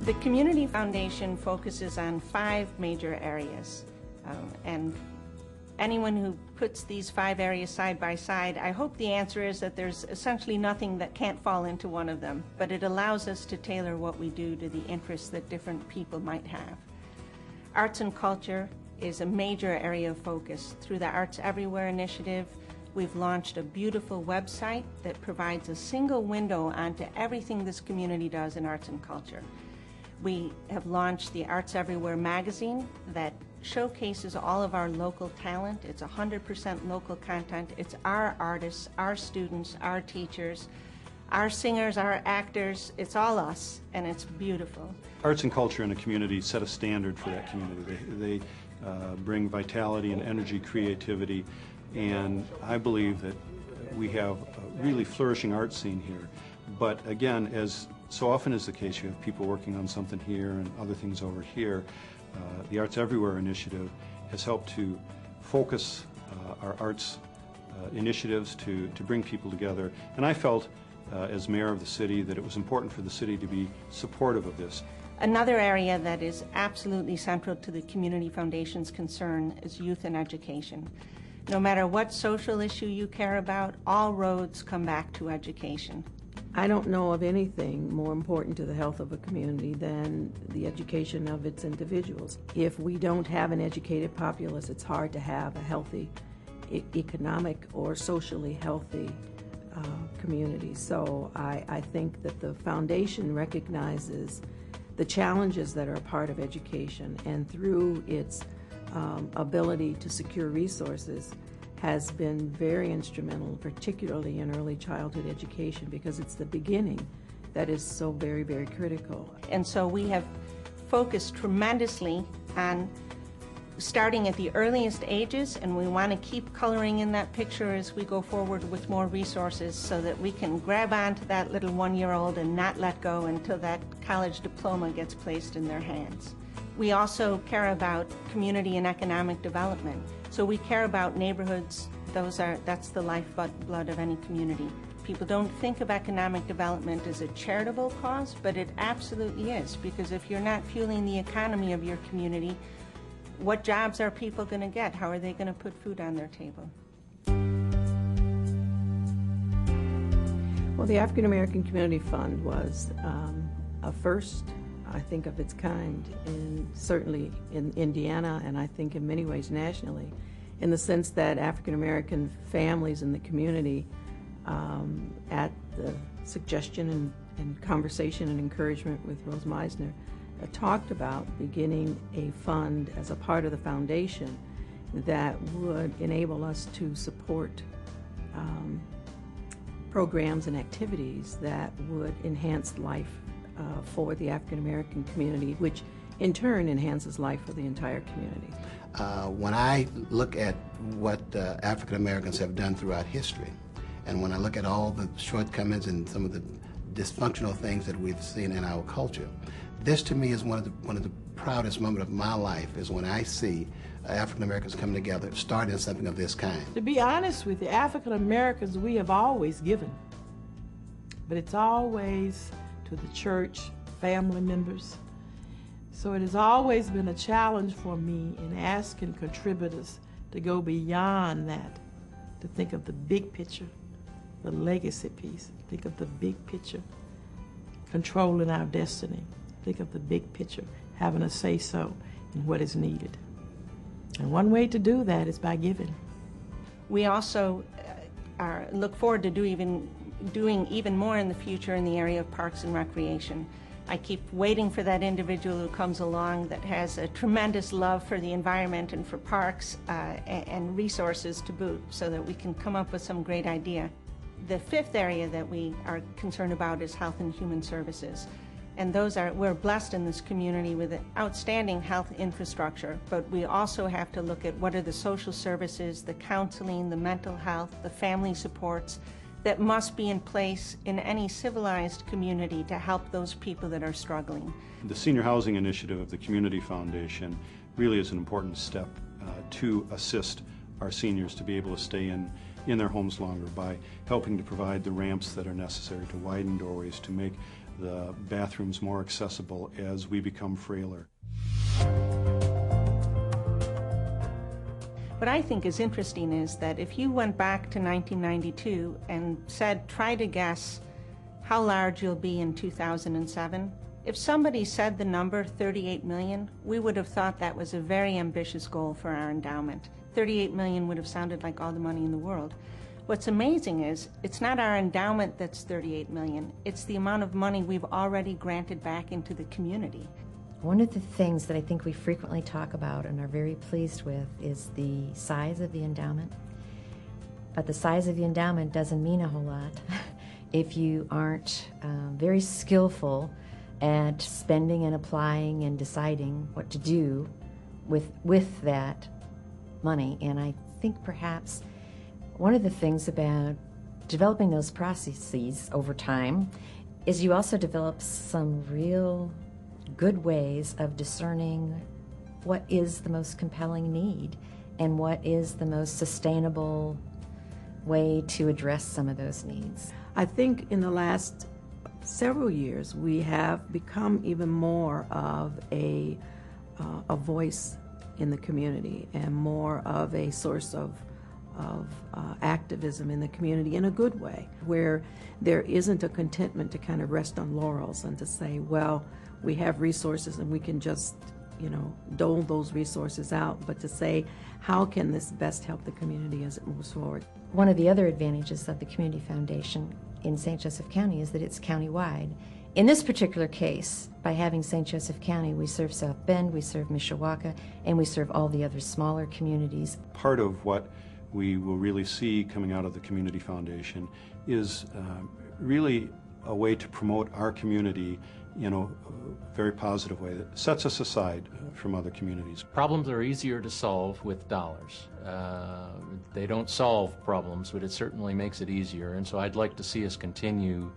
The Community Foundation focuses on 5 major areas, and anyone who puts these 5 areas side by side, I hope the answer is that there's essentially nothing that can't fall into one of them, but it allows us to tailor what we do to the interests that different people might have. Arts and culture is a major area of focus. Through the Arts Everywhere initiative, we've launched a beautiful website that provides a single window onto everything this community does in arts and culture. We have launched the Arts Everywhere magazine that showcases all of our local talent. It's 100% local content. It's our artists, our students, our teachers, our singers, our actors. It's all us, and it's beautiful. Arts and culture in a community set a standard for that community. They bring vitality and energy, creativity, and I believe that we have a really flourishing art scene here. But again, as so often is the case, you have people working on something here and other things over here. The Arts Everywhere initiative has helped to focus our arts initiatives to bring people together. And I felt, as mayor of the city, that it was important for the city to be supportive of this. Another area that is absolutely central to the Community Foundation's concern is youth and education. No matter what social issue you care about, all roads come back to education. I don't know of anything more important to the health of a community than the education of its individuals. If we don't have an educated populace, it's hard to have a healthy, economic or socially healthy community. So I think that the foundation recognizes the challenges that are a part of education, and through its ability to secure resources, has been very instrumental, particularly in early childhood education, because it's the beginning that is so very, very critical. And so we have focused tremendously on starting at the earliest ages, and we want to keep coloring in that picture as we go forward with more resources so that we can grab onto that little 1-year-old and not let go until that college diploma gets placed in their hands. We also care about community and economic development. So we care about neighborhoods. That's the lifeblood of any community. People don't think of economic development as a charitable cause, but it absolutely is, because if you're not fueling the economy of your community, what jobs are people going to get? How are they going to put food on their table? Well, the African American Community Fund was a first, I think, of its kind, certainly in Indiana, and I think in many ways nationally, in the sense that African American families in the community, at the suggestion and conversation and encouragement with Rose Meisner, talked about beginning a fund as a part of the foundation that would enable us to support programs and activities that would enhance life for the African American community, which in turn enhances life for the entire community. When I look at what African Americans have done throughout history, and when I look at all the shortcomings and some of the dysfunctional things that we've seen in our culture, this to me is one of the proudest moments of my life, is when I see African Americans coming together, starting something of this kind. To be honest with you, African Americans, we have always given, but it's always to the church, family members. So it has always been a challenge for me in asking contributors to go beyond that, to think of the big picture, the legacy piece, think of the big picture, controlling our destiny, think of the big picture, having a say-so in what is needed. And one way to do that is by giving. We also look forward to doing even more in the future in the area of parks and recreation. I keep waiting for that individual who comes along that has a tremendous love for the environment and for parks and resources to boot, so that we can come up with some great idea. The 5th area that we are concerned about is health and human services. And we're blessed in this community with an outstanding health infrastructure, but we also have to look at what are the social services, the counseling, the mental health, the family supports that must be in place in any civilized community to help those people that are struggling. The Senior Housing Initiative of the Community Foundation really is an important step to assist our seniors to be able to stay in their homes longer by helping to provide the ramps that are necessary, to widen doorways, to make the bathrooms more accessible as we become frailer. What I think is interesting is that if you went back to 1992 and said, try to guess how large you'll be in 2007, if somebody said the number 38 million, we would have thought that was a very ambitious goal for our endowment. 38 million would have sounded like all the money in the world. What's amazing is it's not our endowment that's 38 million, it's the amount of money we've already granted back into the community. One of the things that I think we frequently talk about and are very pleased with is the size of the endowment. But the size of the endowment doesn't mean a whole lot if you aren't very skillful at spending and applying and deciding what to do with that money. And I think perhaps one of the things about developing those processes over time is you also develop some real good ways of discerning what is the most compelling need and what is the most sustainable way to address some of those needs. I think in the last several years we have become even more of a voice in the community and more of a source of activism in the community in a good way, where there isn't a contentment to kind of rest on laurels and to say, well, we have resources and we can just, dole those resources out, but to say, how can this best help the community as it moves forward? One of the other advantages of the Community Foundation in St. Joseph County is that it's countywide. In this particular case, by having St. Joseph County, we serve South Bend, we serve Mishawaka, and we serve all the other smaller communities. Part of what we will really see coming out of the Community Foundation is really a way to promote our community in a very positive way that sets us aside from other communities. Problems are easier to solve with dollars. They don't solve problems, but it certainly makes it easier, and so I'd like to see us continue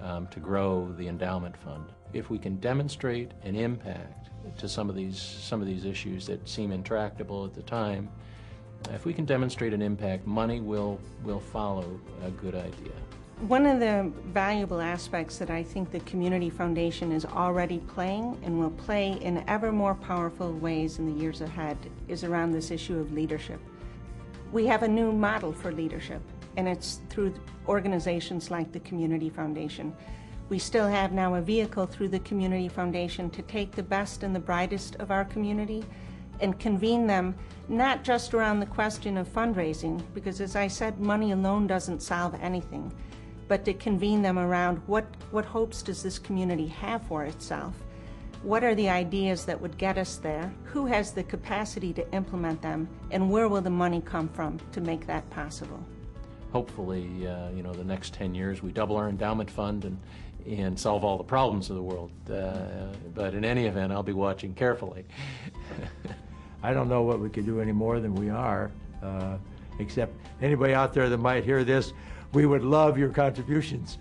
to grow the endowment fund. If we can demonstrate an impact to some of these issues that seem intractable at the time, if we can demonstrate an impact, money will follow a good idea. One of the valuable aspects that I think the Community Foundation is already playing and will play in ever more powerful ways in the years ahead is around this issue of leadership. We have a new model for leadership, and it's through organizations like the Community Foundation. We still have now a vehicle through the Community Foundation to take the best and the brightest of our community and convene them not just around the question of fundraising, because as I said, money alone doesn't solve anything, but to convene them around what hopes does this community have for itself? What are the ideas that would get us there? Who has the capacity to implement them? And where will the money come from to make that possible? Hopefully, the next 10 years we double our endowment fund and solve all the problems of the world. But in any event, I'll be watching carefully. I don't know what we can do any more than we are, except anybody out there that might hear this, we would love your contributions.